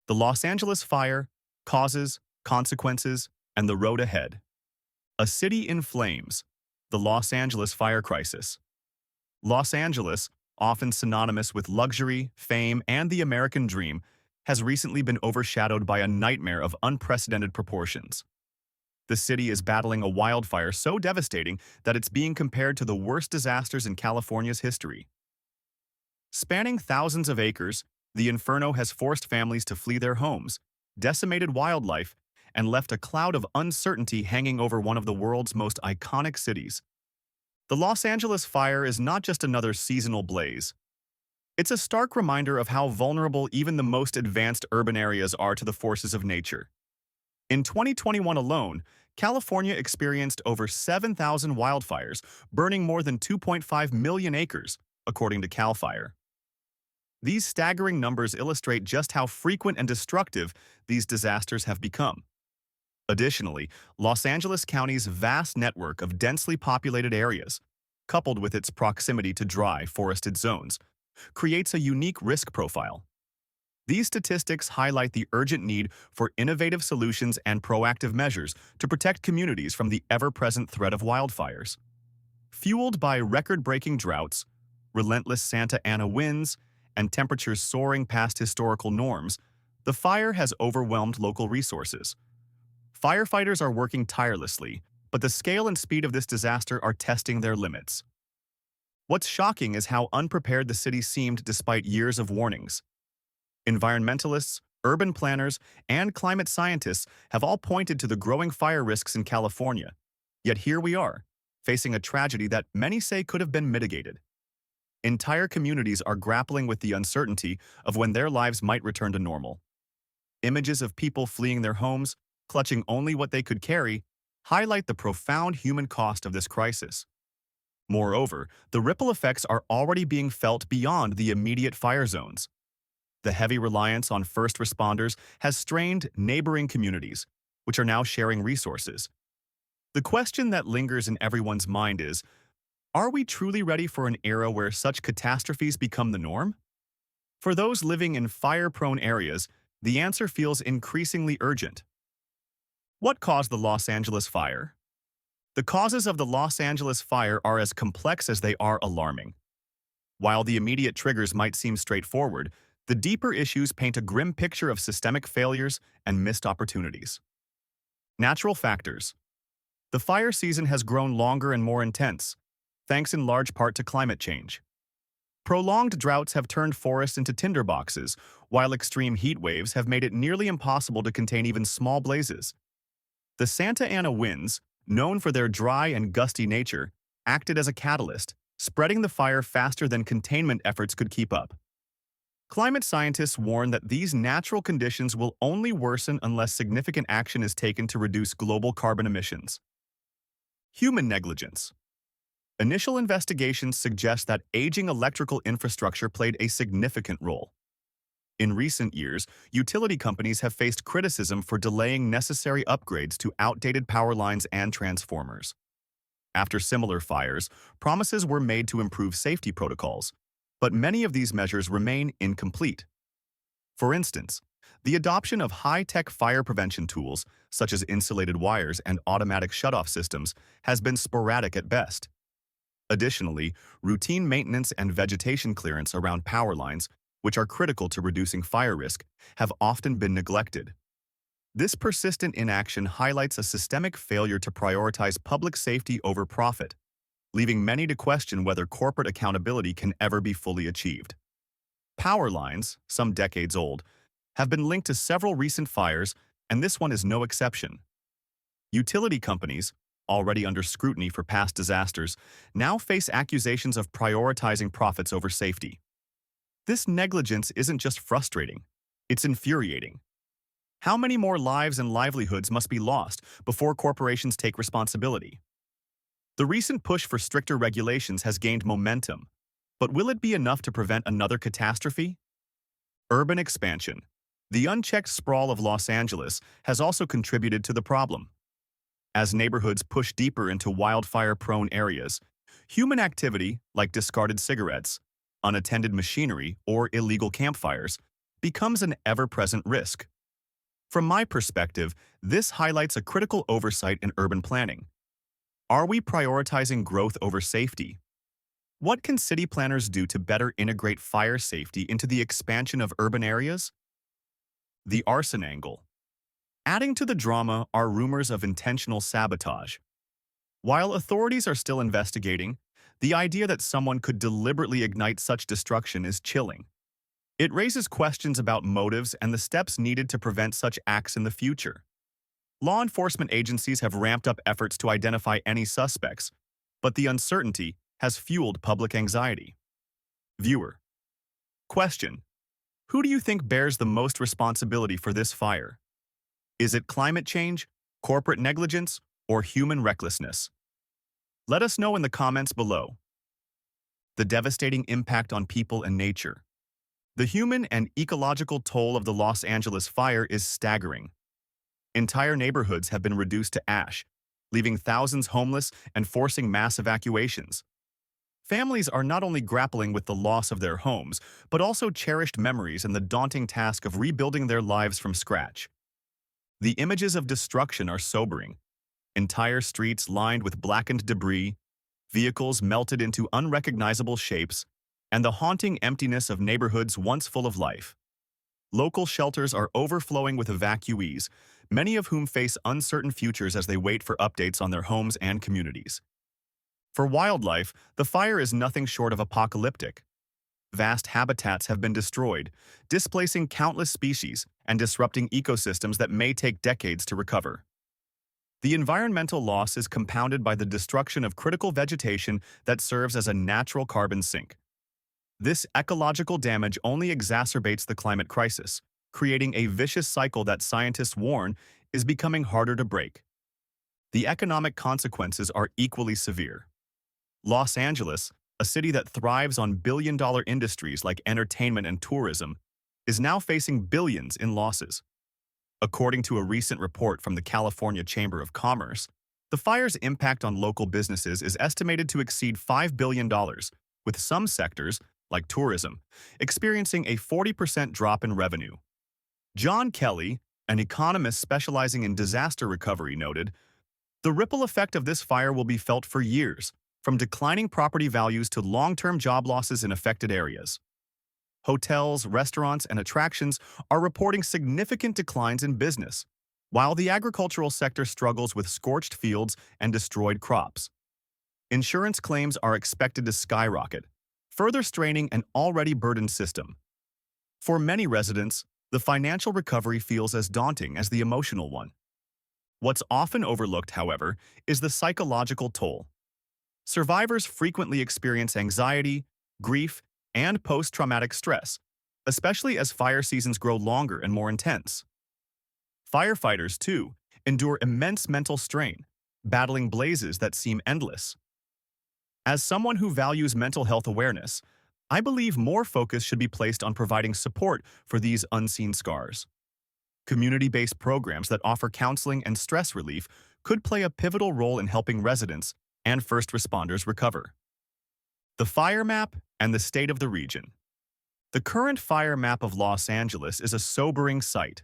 The Los Angeles fire, causes, consequences, and the road ahead. A city in flames. The Los Angeles fire crisis. Los Angeles, often synonymous with luxury, fame, and the American dream, has recently been overshadowed by a nightmare of unprecedented proportions. The city is battling a wildfire so devastating that it's being compared to the worst disasters in California's history. Spanning thousands of acres, the inferno has forced families to flee their homes, decimated wildlife, and left a cloud of uncertainty hanging over one of the world's most iconic cities. The Los Angeles fire is not just another seasonal blaze. It's a stark reminder of how vulnerable even the most advanced urban areas are to the forces of nature. In 2021 alone, California experienced over 7,000 wildfires, burning more than 2.5 million acres, according to CAL FIRE. These staggering numbers illustrate just how frequent and destructive these disasters have become. Additionally, Los Angeles County's vast network of densely populated areas, coupled with its proximity to dry, forested zones, creates a unique risk profile. These statistics highlight the urgent need for innovative solutions and proactive measures to protect communities from the ever-present threat of wildfires. Fueled by record-breaking droughts, relentless Santa Ana winds, and temperatures soaring past historical norms, the fire has overwhelmed local resources. Firefighters are working tirelessly, but the scale and speed of this disaster are testing their limits. What's shocking is how unprepared the city seemed despite years of warnings. Environmentalists, urban planners, and climate scientists have all pointed to the growing fire risks in California. Yet here we are, facing a tragedy that many say could have been mitigated. Entire communities are grappling with the uncertainty of when their lives might return to normal. Images of people fleeing their homes, clutching only what they could carry, highlight the profound human cost of this crisis. Moreover, the ripple effects are already being felt beyond the immediate fire zones. The heavy reliance on first responders has strained neighboring communities, which are now sharing resources. The question that lingers in everyone's mind is, are we truly ready for an era where such catastrophes become the norm? For those living in fire-prone areas, the answer feels increasingly urgent. What caused the Los Angeles fire? The causes of the Los Angeles fire are as complex as they are alarming. While the immediate triggers might seem straightforward, the deeper issues paint a grim picture of systemic failures and missed opportunities. Natural factors. The fire season has grown longer and more intense, thanks in large part to climate change. Prolonged droughts have turned forests into tinderboxes, while extreme heat waves have made it nearly impossible to contain even small blazes. The Santa Ana winds, known for their dry and gusty nature, acted as a catalyst, spreading the fire faster than containment efforts could keep up. Climate scientists warn that these natural conditions will only worsen unless significant action is taken to reduce global carbon emissions. Human negligence. Initial investigations suggest that aging electrical infrastructure played a significant role. In recent years, utility companies have faced criticism for delaying necessary upgrades to outdated power lines and transformers. After similar fires, promises were made to improve safety protocols, but many of these measures remain incomplete. For instance, the adoption of high-tech fire prevention tools, such as insulated wires and automatic shutoff systems, has been sporadic at best. Additionally, routine maintenance and vegetation clearance around power lines, which are critical to reducing fire risk, have often been neglected. This persistent inaction highlights a systemic failure to prioritize public safety over profit, leaving many to question whether corporate accountability can ever be fully achieved. Power lines, some decades old, have been linked to several recent fires, and this one is no exception. Utility companies, already under scrutiny for past disasters, now face accusations of prioritizing profits over safety. This negligence isn't just frustrating, it's infuriating. How many more lives and livelihoods must be lost before corporations take responsibility? The recent push for stricter regulations has gained momentum, but will it be enough to prevent another catastrophe? Urban expansion. The unchecked sprawl of Los Angeles has also contributed to the problem. As neighborhoods push deeper into wildfire-prone areas, human activity, like discarded cigarettes, unattended machinery, or illegal campfires, becomes an ever-present risk. From my perspective, this highlights a critical oversight in urban planning. Are we prioritizing growth over safety? What can city planners do to better integrate fire safety into the expansion of urban areas? The arson angle. Adding to the drama are rumors of intentional sabotage. While authorities are still investigating, the idea that someone could deliberately ignite such destruction is chilling. It raises questions about motives and the steps needed to prevent such acts in the future. Law enforcement agencies have ramped up efforts to identify any suspects, but the uncertainty has fueled public anxiety. Viewer. Question. Who do you think bears the most responsibility for this fire? Is it climate change, corporate negligence, or human recklessness? Let us know in the comments below. The devastating impact on people and nature. The human and ecological toll of the Los Angeles fire is staggering. Entire neighborhoods have been reduced to ash, leaving thousands homeless and forcing mass evacuations. Families are not only grappling with the loss of their homes, but also cherished memories and the daunting task of rebuilding their lives from scratch. The images of destruction are sobering. Entire streets lined with blackened debris, vehicles melted into unrecognizable shapes, and the haunting emptiness of neighborhoods once full of life. Local shelters are overflowing with evacuees, many of whom face uncertain futures as they wait for updates on their homes and communities. For wildlife, the fire is nothing short of apocalyptic. Vast habitats have been destroyed, displacing countless species and disrupting ecosystems that may take decades to recover. The environmental loss is compounded by the destruction of critical vegetation that serves as a natural carbon sink. This ecological damage only exacerbates the climate crisis, creating a vicious cycle that scientists warn is becoming harder to break. The economic consequences are equally severe. Los Angeles, a city that thrives on billion-dollar industries like entertainment and tourism, is now facing billions in losses. According to a recent report from the California Chamber of Commerce, the fire's impact on local businesses is estimated to exceed $5 billion, with some sectors, like tourism, experiencing a 40% drop in revenue. John Kelly, an economist specializing in disaster recovery, noted, "The ripple effect of this fire will be felt for years, from declining property values to long-term job losses in affected areas." Hotels, restaurants, and attractions are reporting significant declines in business, while the agricultural sector struggles with scorched fields and destroyed crops. Insurance claims are expected to skyrocket, further straining an already burdened system. For many residents, the financial recovery feels as daunting as the emotional one. What's often overlooked, however, is the psychological toll. Survivors frequently experience anxiety, grief, and post-traumatic stress, especially as fire seasons grow longer and more intense. Firefighters, too, endure immense mental strain, battling blazes that seem endless. As someone who values mental health awareness, I believe more focus should be placed on providing support for these unseen scars. Community-based programs that offer counseling and stress relief could play a pivotal role in helping residents and first responders recover. The fire map and the state of the region. The current fire map of Los Angeles is a sobering sight.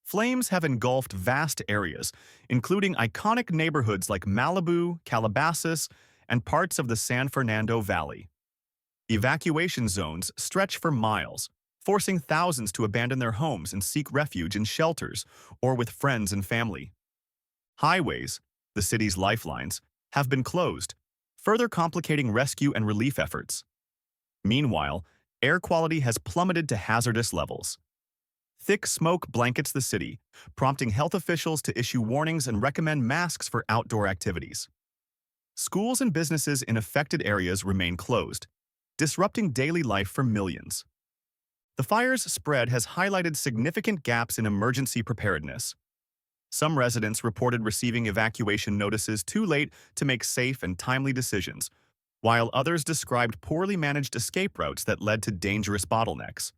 Flames have engulfed vast areas, including iconic neighborhoods like Malibu, Calabasas, and parts of the San Fernando Valley. Evacuation zones stretch for miles, forcing thousands to abandon their homes and seek refuge in shelters or with friends and family. Highways, the city's lifelines, have been closed, further complicating rescue and relief efforts. Meanwhile, air quality has plummeted to hazardous levels. Thick smoke blankets the city, prompting health officials to issue warnings and recommend masks for outdoor activities. Schools and businesses in affected areas remain closed, disrupting daily life for millions. The fire's spread has highlighted significant gaps in emergency preparedness. Some residents reported receiving evacuation notices too late to make safe and timely decisions, while others described poorly managed escape routes that led to dangerous bottlenecks.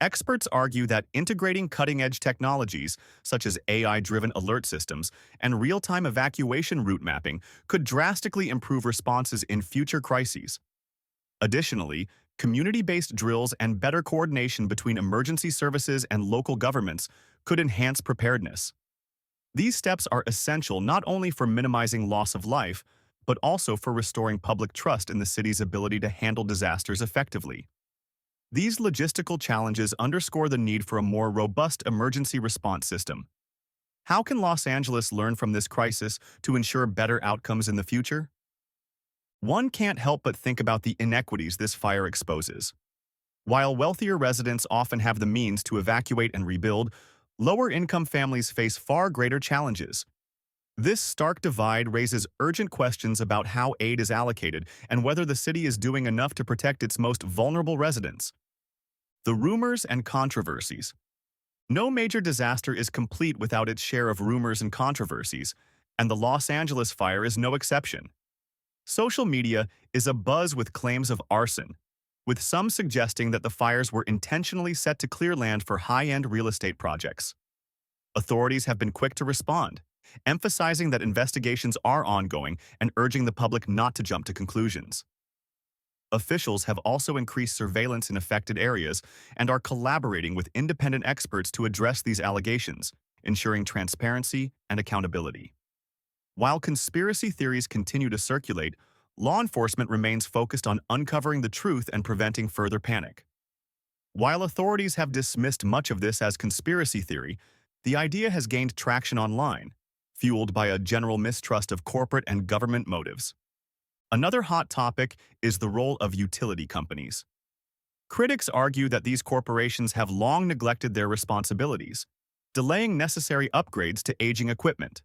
Experts argue that integrating cutting-edge technologies, such as AI-driven alert systems and real-time evacuation route mapping, could drastically improve responses in future crises. Additionally, Community-based drills and better coordination between emergency services and local governments could enhance preparedness. These steps are essential not only for minimizing loss of life, but also for restoring public trust in the city's ability to handle disasters effectively. These logistical challenges underscore the need for a more robust emergency response system. How can Los Angeles learn from this crisis to ensure better outcomes in the future? One can't help but think about the inequities this fire exposes. While wealthier residents often have the means to evacuate and rebuild, lower-income families face far greater challenges. This stark divide raises urgent questions about how aid is allocated and whether the city is doing enough to protect its most vulnerable residents. The rumors and controversies. No major disaster is complete without its share of rumors and controversies, and the Los Angeles fire is no exception. Social media is abuzz with claims of arson, with some suggesting that the fires were intentionally set to clear land for high-end real estate projects. Authorities have been quick to respond, emphasizing that investigations are ongoing and urging the public not to jump to conclusions. Officials have also increased surveillance in affected areas and are collaborating with independent experts to address these allegations, ensuring transparency and accountability. While conspiracy theories continue to circulate, law enforcement remains focused on uncovering the truth and preventing further panic. While authorities have dismissed much of this as conspiracy theory, the idea has gained traction online, fueled by a general mistrust of corporate and government motives. Another hot topic is the role of utility companies. Critics argue that these corporations have long neglected their responsibilities, delaying necessary upgrades to aging equipment.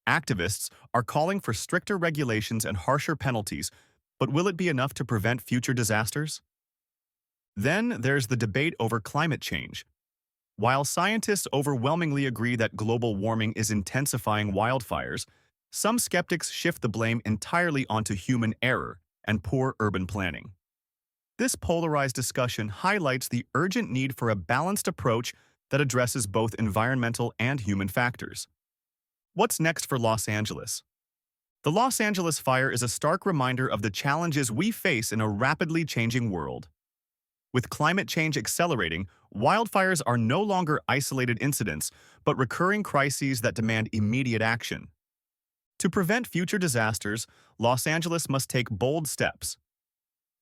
Activists are calling for stricter regulations and harsher penalties, but will it be enough to prevent future disasters? Then there's the debate over climate change. While scientists overwhelmingly agree that global warming is intensifying wildfires, some skeptics shift the blame entirely onto human error and poor urban planning. This polarized discussion highlights the urgent need for a balanced approach that addresses both environmental and human factors. What's next for Los Angeles? The Los Angeles fire is a stark reminder of the challenges we face in a rapidly changing world. With climate change accelerating, wildfires are no longer isolated incidents, but recurring crises that demand immediate action. To prevent future disasters, Los Angeles must take bold steps.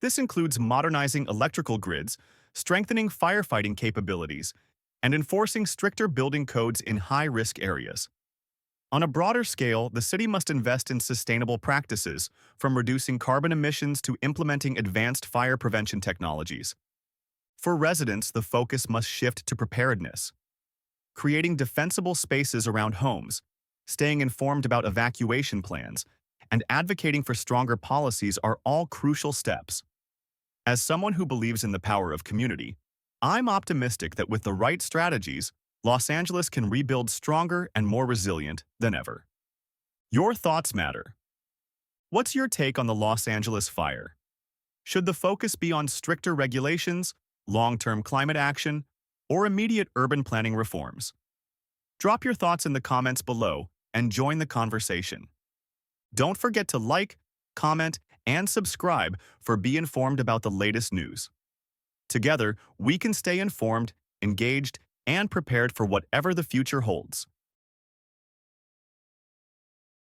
This includes modernizing electrical grids, strengthening firefighting capabilities, and enforcing stricter building codes in high-risk areas. On a broader scale, the city must invest in sustainable practices, from reducing carbon emissions to implementing advanced fire prevention technologies. For residents, the focus must shift to preparedness. Creating defensible spaces around homes, staying informed about evacuation plans, and advocating for stronger policies are all crucial steps. As someone who believes in the power of community, I'm optimistic that with the right strategies, Los Angeles can rebuild stronger and more resilient than ever. Your thoughts matter. What's your take on the Los Angeles fire? Should the focus be on stricter regulations, long-term climate action, or immediate urban planning reforms? Drop your thoughts in the comments below and join the conversation. Don't forget to like, comment, and subscribe for Be Informed about the latest news. Together, we can stay informed, engaged, and prepared for whatever the future holds.